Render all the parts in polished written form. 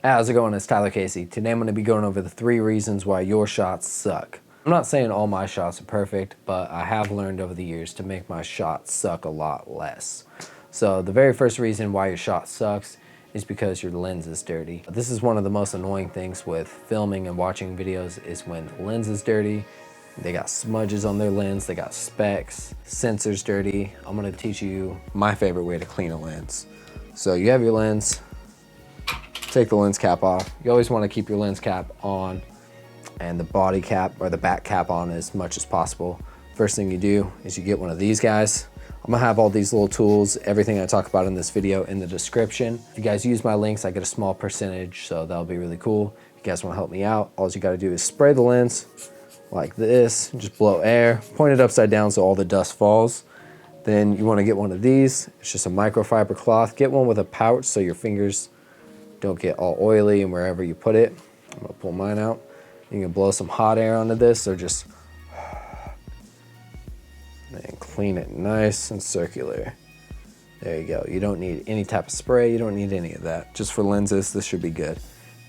How's it going? It's Tyler Casey. Today I'm going to be going over the 3 reasons why your shots suck. I'm not saying all my shots are perfect, but I have learned over the years to make my shots suck a lot less. So the very first reason why your shot sucks is because your lens is dirty. This is one of the most annoying things with filming and watching videos is when the lens is dirty. They got smudges on their lens, they got specks, sensor's dirty. I'm going to teach you my favorite way to clean a lens. So you have your lens. Take the lens cap off. You always want to keep your lens cap on and the body cap or the back cap on as much as possible. First thing you do is you get one of these guys. I'm gonna have all these little tools, everything I talk about in this video in the description. If you guys use my links, I get a small percentage, so that'll be really cool. If you guys wanna help me out, all you gotta do is spray the lens like this, just blow air, point it upside down so all the dust falls. Then you wanna get one of these. It's just a microfiber cloth. Get one with a pouch so your fingers don't get all oily and wherever you put it. I'm gonna pull mine out. You can blow some hot air onto this or just and clean it nice and circular. There you go. You don't need any type of spray. You don't need any of that. Just for lenses, this should be good.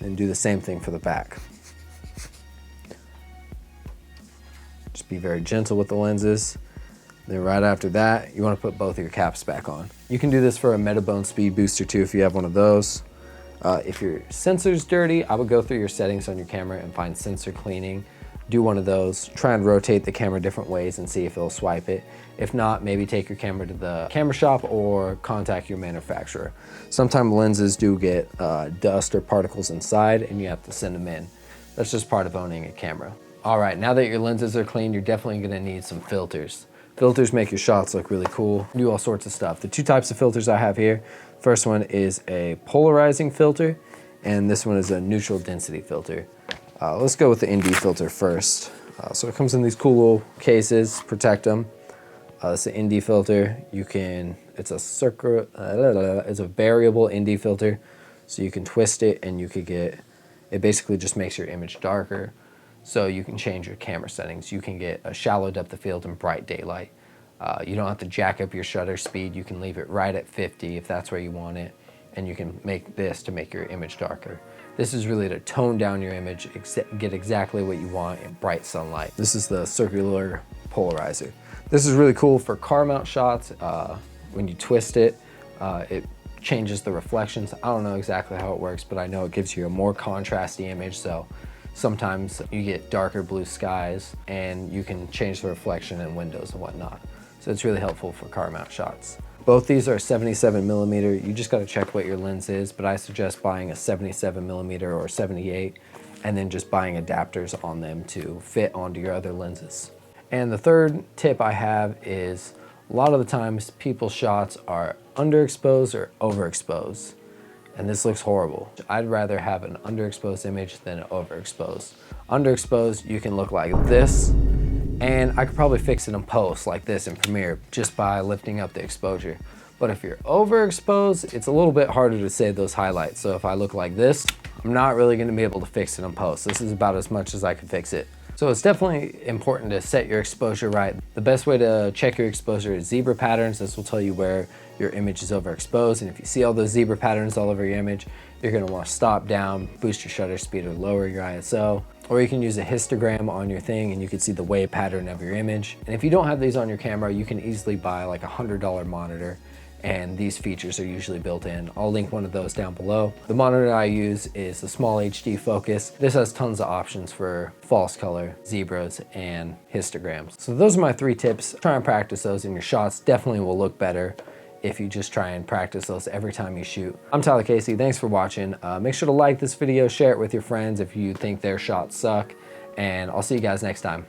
And do the same thing for the back. Just be very gentle with the lenses. Then right after that, you want to put both of your caps back on. You can do this for a Metabone speed booster too if you have one of those. If your sensor's dirty, I would go through your settings on your camera and find sensor cleaning. Do one of those. Try and rotate the camera different ways and see if it'll swipe it. If not, maybe take your camera to the camera shop or contact your manufacturer. Sometimes lenses do get dust or particles inside and you have to send them in. That's just part of owning a camera. All right, now that your lenses are clean, you're definitely gonna need some filters. Filters make your shots look really cool, do all sorts of stuff. The 2 types of filters I have here, first one is a polarizing filter, and this one is a neutral density filter. Let's go with the ND filter first. So it comes in these cool little cases, protect them. It's an ND filter. It's a variable ND filter, so you can twist it and you could get, it basically just makes your image darker. So you can change your camera settings. You can get a shallow depth of field and bright daylight. You don't have to jack up your shutter speed. You can leave it right at 50 if that's where you want it. And you can make this to make your image darker. This is really to tone down your image, get exactly what you want in bright sunlight. This is the circular polarizer. This is really cool for car mount shots. When you twist it, it changes the reflections. I don't know exactly how it works, but I know it gives you a more contrasty image. So sometimes you get darker blue skies and you can change the reflection in windows and whatnot. So it's really helpful for car mount shots. Both these are 77mm. You just gotta check what your lens is, but I suggest buying a 77mm or 78 and then just buying adapters on them to fit onto your other lenses. And the third tip I have is a lot of the times people's shots are underexposed or overexposed. And this looks horrible. I'd rather have an underexposed image than an overexposed. Underexposed, you can look like this, and I could probably fix it in post like this in Premiere just by lifting up the exposure. But if you're overexposed, it's a little bit harder to save those highlights. So if I look like this, I'm not really gonna be able to fix it in post. This is about as much as I can fix it. So it's definitely important to set your exposure right. The best way to check your exposure is zebra patterns. This will tell you where your image is overexposed. And if you see all those zebra patterns all over your image, you're gonna wanna stop down, boost your shutter speed or lower your ISO. Or you can use a histogram on your thing and you can see the wave pattern of your image. And if you don't have these on your camera, you can easily buy like a $100 monitor, and these features are usually built in. I'll link one of those down below. The monitor I use is the small HD focus. This has tons of options for false color, zebras, and histograms. So those are my 3 tips. Try and practice those and your shots definitely will look better if you just try and practice those every time you shoot. I'm Tyler Casey, thanks for watching. Make sure to like this video, share it with your friends if you think their shots suck, and I'll see you guys next time.